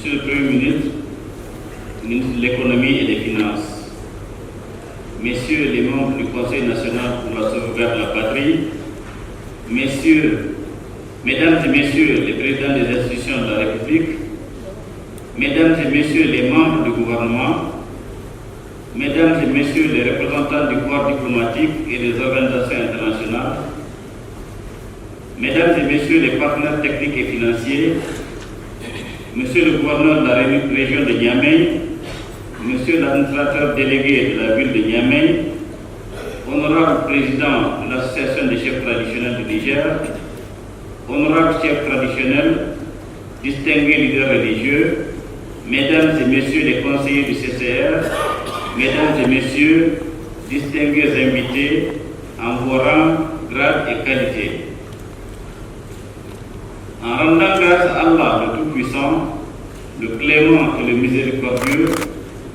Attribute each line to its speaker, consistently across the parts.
Speaker 1: Monsieur le Premier ministre, ministre de l'économie et des finances, messieurs les membres du Conseil national pour la sauvegarde de la patrie, mesdames et messieurs les présidents des institutions de la République, mesdames et messieurs les membres du gouvernement, mesdames et messieurs les représentants du corps diplomatique et des organisations internationales, mesdames et messieurs les partenaires techniques et financiers, monsieur le gouverneur de la région de Niamey, monsieur l'administrateur délégué de la ville de Niamey, honorable président de l'association des chefs traditionnels du Niger, honorable chefs traditionnels, distingués leaders religieux, mesdames et messieurs les conseillers du CCR, mesdames et messieurs, distingués invités en vos rangs, grades et qualités. En rendant grâce à Allah le Tout-Puissant, le Clément et le Miséricordieux,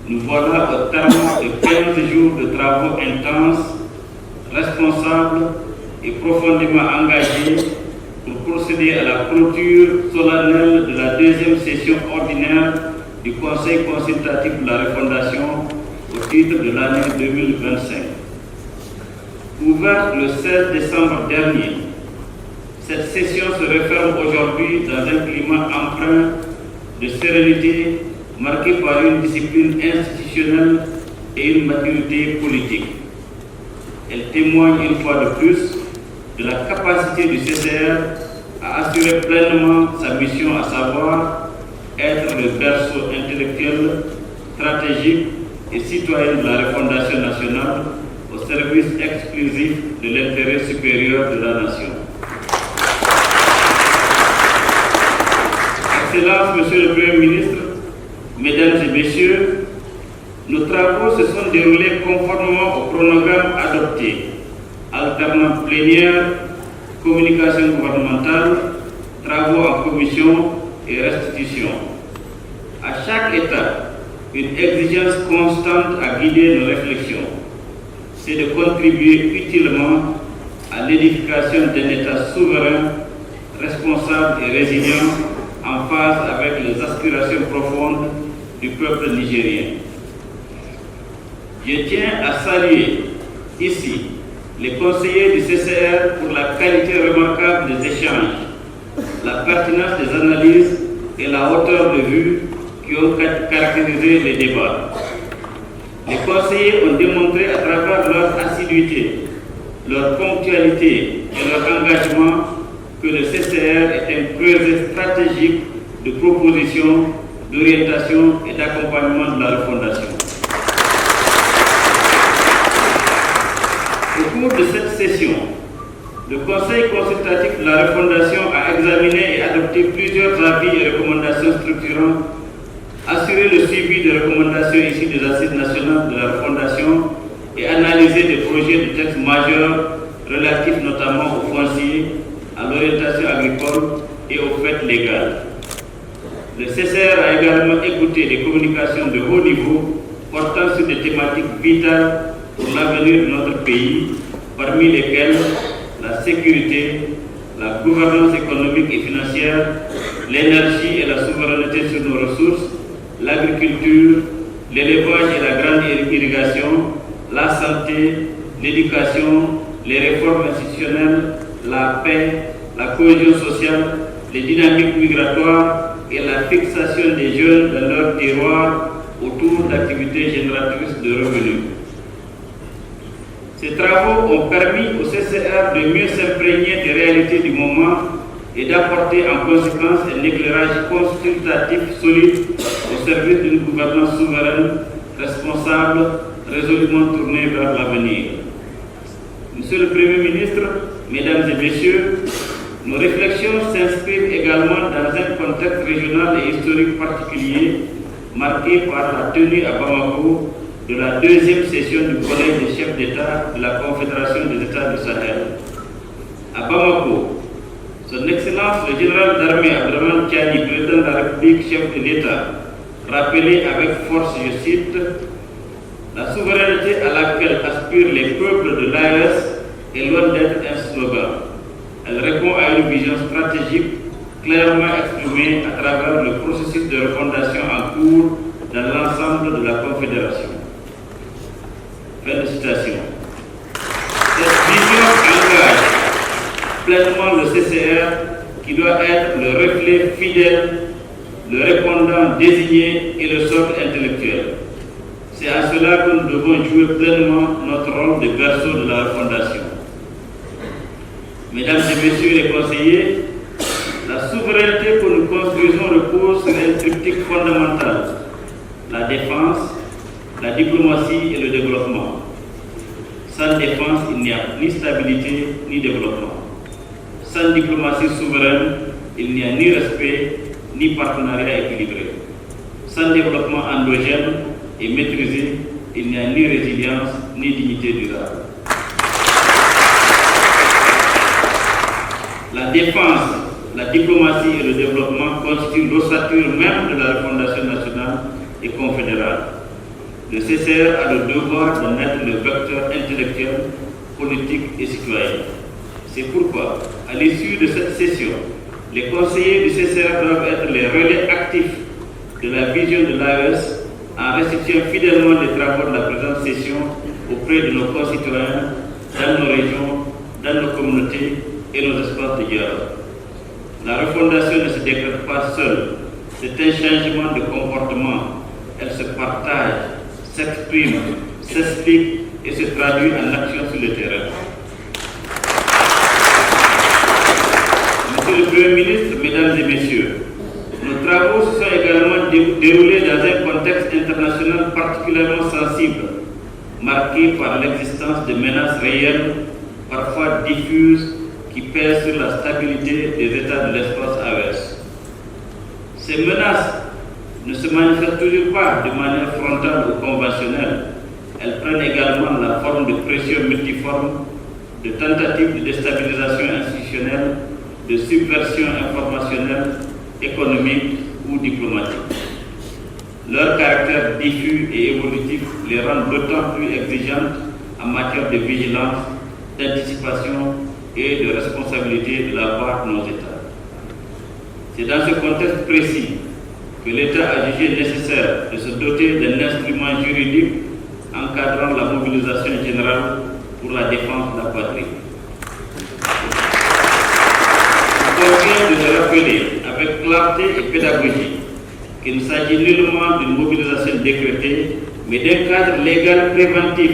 Speaker 1: nous voilà au terme de 15 jours de travaux intenses, responsables et profondément engagés pour procéder à la clôture solennelle de la deuxième session ordinaire du Conseil consultatif de la refondation au titre de l'année 2025. Ouverte le 16 décembre dernier, cette session se referme aujourd'hui dans un climat empreint de sérénité marqué par une discipline institutionnelle et une maturité politique. Elle témoigne une fois de plus de la capacité du CCR à assurer pleinement sa mission, à savoir être le berceau intellectuel, stratégique et citoyen de la refondation nationale au service exclusif de l'intérêt supérieur de la nation. Excellences, Monsieur le Premier ministre, Mesdames et Messieurs, nos travaux se sont déroulés conformément au chronogramme adopté, alternant plénière, communication gouvernementale, travaux en commission et restitution. À chaque étape, une exigence constante a guidé nos réflexions, c'est de contribuer utilement à l'édification d'un État souverain, responsable et résilient en phase avec les aspirations profondes du peuple nigérien. Je tiens à saluer ici les conseillers du CCR pour la qualité remarquable des échanges, la pertinence des analyses et la hauteur de vue qui ont caractérisé les débats. Les conseillers ont démontré à travers leur assiduité, leur ponctualité et leur engagement que le CCR est un creuset stratégique de propositions, d'orientation et d'accompagnement de la refondation. Au cours de cette session, le Conseil consultatif de la refondation a examiné et adopté plusieurs avis et recommandations structurantes, assuré le suivi des recommandations issues des assises nationales de la refondation et analysé des projets de textes majeurs relatifs notamment au foncier, à l'orientation agricole et aux fêtes légales. Le CCR a également écouté des communications de haut niveau portant sur des thématiques vitales pour l'avenir de notre pays, parmi lesquelles la sécurité, la gouvernance économique et financière, l'énergie et la souveraineté sur nos ressources, l'agriculture, l'élevage et la grande irrigation, la santé, l'éducation, les réformes institutionnelles, la paix, la cohésion sociale, les dynamiques migratoires et la fixation des jeunes dans leur terroir autour d'activités génératrices de revenus. Ces travaux ont permis au CCR de mieux s'imprégner des réalités du moment et d'apporter en conséquence un éclairage consultatif solide au service d'une gouvernance souveraine, responsable, résolument tournée vers l'avenir. Monsieur le Premier ministre, Mesdames et Messieurs, nos réflexions s'inscrivent également dans un contexte régional et historique particulier, marqué par la tenue à Bamako de la deuxième session du Collège des chefs d'État de la Confédération des États du Sahel. À Bamako, Son Excellence le général d'armée Abdourahmane Tiani, président de la République, chef de l'État, rappelait avec force, je cite, la souveraineté à laquelle aspirent les peuples de l'AES est loin d'être un slogan. Elle répond à une vision stratégique clairement exprimée à travers le processus de refondation fondamentaux de la Confédération. Fin de citation. Cette vision engage pleinement le CCR qui doit être le reflet fidèle, le répondant désigné et le socle intellectuel. C'est à cela que nous devons jouer pleinement notre rôle de berceau de la Fondation. Mesdames et messieurs les conseillers, la souveraineté que nous construisons repose sur un triptyque fondamental: la défense, la diplomatie et le développement. Sans défense, il n'y a ni stabilité ni développement. Sans diplomatie souveraine, il n'y a ni respect ni partenariat équilibré. Sans développement endogène et maîtrisé, il n'y a ni résilience ni dignité durable. La défense, la diplomatie et le développement constituent l'ossature même de la refondation nationale et confédérale. Le CCR a le devoir d'en être le vecteur intellectuel, politique et citoyen. C'est pourquoi, à l'issue de cette session, les conseillers du CCR doivent être les relais actifs de la vision de l'AES en restituant fidèlement les travaux de la présente session auprès de nos concitoyens, dans nos régions, dans nos communautés et nos espaces de dialogue. La refondation ne se décrète pas seule. C'est un changement de comportement. Elle se partage, s'exprime, s'explique et se traduit en action sur le terrain. Monsieur le Premier ministre, Mesdames et Messieurs, nos travaux se sont également déroulés dans un contexte international particulièrement sensible, marqué par l'existence de menaces réelles, parfois diffuses, qui pèsent sur la stabilité des États de l'espace AES. Ces menaces ne se manifestent toujours pas de manière frontale ou conventionnelle. Elles prennent également la forme de pression multiforme, de tentatives de déstabilisation institutionnelle, de subversion informationnelle, économique ou diplomatique. Leur caractère diffus et évolutif les rend d'autant plus exigeantes en matière de vigilance, d'anticipation et de responsabilité de la part de nos États. C'est dans ce contexte précis que l'État a jugé nécessaire de se doter d'un instrument juridique encadrant la mobilisation générale pour la défense de la patrie. Il convient de le rappeler avec clarté et pédagogie qu'il ne s'agit nullement d'une mobilisation décrétée, mais d'un cadre légal préventif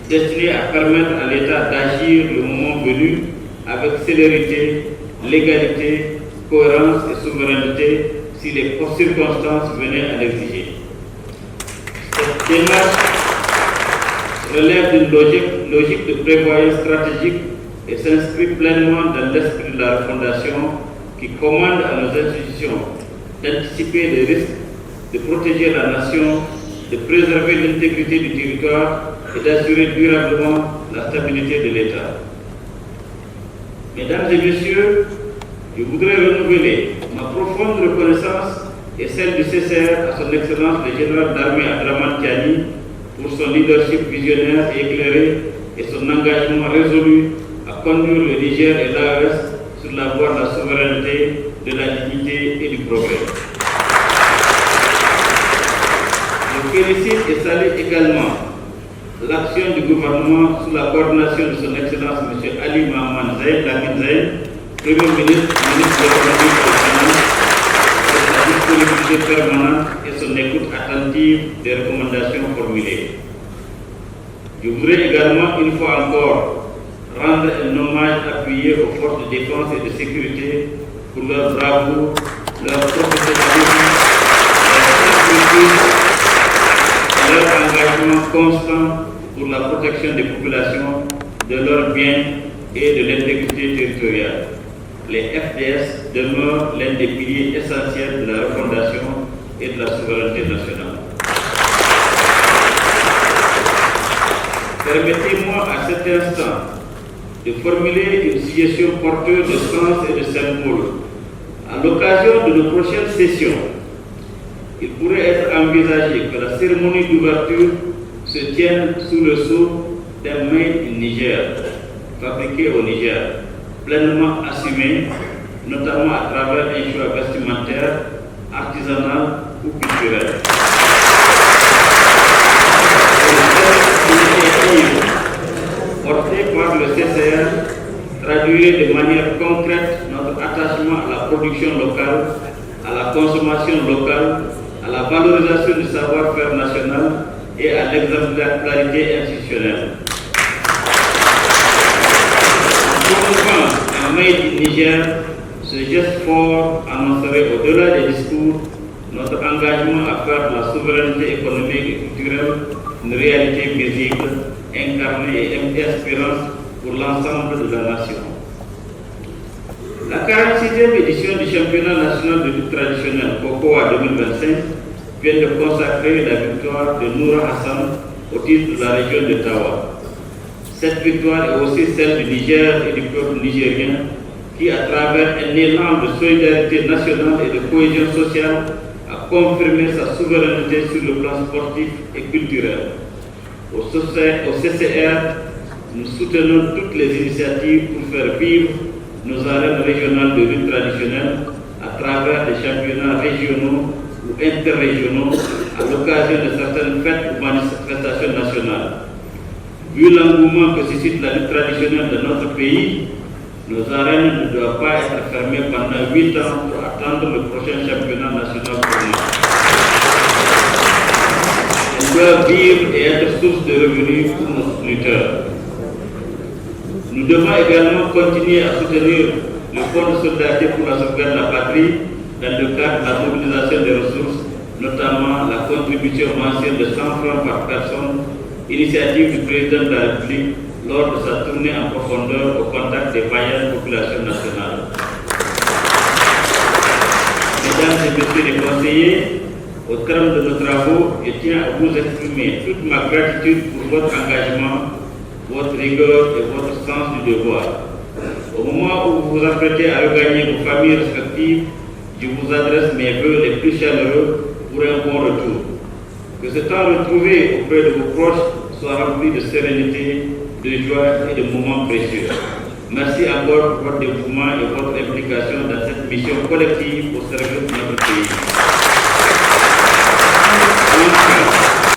Speaker 1: destiné à permettre à l'État d'agir le moment venu avec célérité, légalité, cohérence et souveraineté si les circonstances venaient à l'exiger. Cette démarche relève d'une logique de prévoyance stratégique et s'inscrit pleinement dans l'esprit de la refondation qui commande à nos institutions d'anticiper les risques, de protéger la nation, de préserver l'intégrité du territoire et d'assurer durablement la stabilité de l'État. Mesdames et Messieurs, je voudrais renouveler ma profonde reconnaissance et celle du CCR à son Excellence le général d'armée Abdraman Tiani pour son leadership visionnaire et éclairé et son engagement résolu à conduire le Niger et l'AES sur la voie de la souveraineté, de la dignité et du progrès. Je félicite et salue également l'action du gouvernement sous la coordination de son Excellence M. Ali Mohamed Lamine Zaïd, Premier ministre, ministre de l'économie et des finances, pour sa disponibilité permanente et son écoute attentive des recommandations formulées. Je voudrais également, une fois encore, rendre un hommage appuyé aux forces de défense et de sécurité pour leur bravoure, leur professionnalisme, leur sécurité et leur engagement constant pour la protection des populations, de leurs biens et de l'intégrité territoriale. Les FDS demeurent l'un des piliers essentiels de la refondation et de la souveraineté nationale. Permettez-moi à cet instant de formuler une suggestion porteuse de sens et de symbole. À l'occasion de nos prochaines sessions, il pourrait être envisagé que la cérémonie d'ouverture se tienne sous le sceau d'un Made in Niger, fabriqué au Niger, pleinement assumé, notamment à travers un choix vestimentaire, artisanal ou culturel. traduire de manière concrète notre attachement à la production locale, à la consommation locale, à la valorisation du savoir-faire national et à l'exemplarité institutionnelle. En promouvant un Made in Niger, ce geste fort annoncerait au-delà des discours notre engagement à faire de la souveraineté économique et culturelle une réalité visible, incarnée et inspirante pour l'ensemble de la nation. La 46e édition du championnat national de lutte traditionnelle COCOA 2025 vient de consacrer la victoire de Noura Hassan au titre de la région de Tawa. Cette victoire est aussi celle du Niger et du peuple nigérien qui, à travers un élan de solidarité nationale et de cohésion sociale, a confirmé sa souveraineté sur le plan sportif et culturel. Au CCR, nous soutenons toutes les initiatives pour faire vivre nos arènes régionales de lutte traditionnelle à travers des championnats régionaux ou interrégionaux à l'occasion de certaines fêtes ou manifestations nationales. Vu l'engouement que suscite la lutte traditionnelle de notre pays, nos arènes ne doivent pas être fermées pendant 8 ans pour attendre le prochain championnat national pour nous. Elles doivent vivre et être source de revenus pour nos lutteurs. Nous devons également continuer à soutenir le Fonds de solidarité pour la sauvegarde de la patrie dans le cadre de la mobilisation des ressources, notamment la contribution mensuelle de 100 francs par personne, initiative du président de la République lors de sa tournée en profondeur au contact des vaillantes populations nationales. Mesdames et messieurs les conseillers, au terme de nos travaux, je tiens à vous exprimer toute ma gratitude pour votre engagement, votre rigueur et votre sens du devoir. Au moment où vous vous apprêtez à regagner vos familles respectives, je vous adresse mes vœux les plus chaleureux pour un bon retour. Que ce temps retrouvé auprès de vos proches soit rempli de sérénité, de joie et de moments précieux. Merci encore pour votre dévouement et votre implication dans cette mission collective au service de notre pays.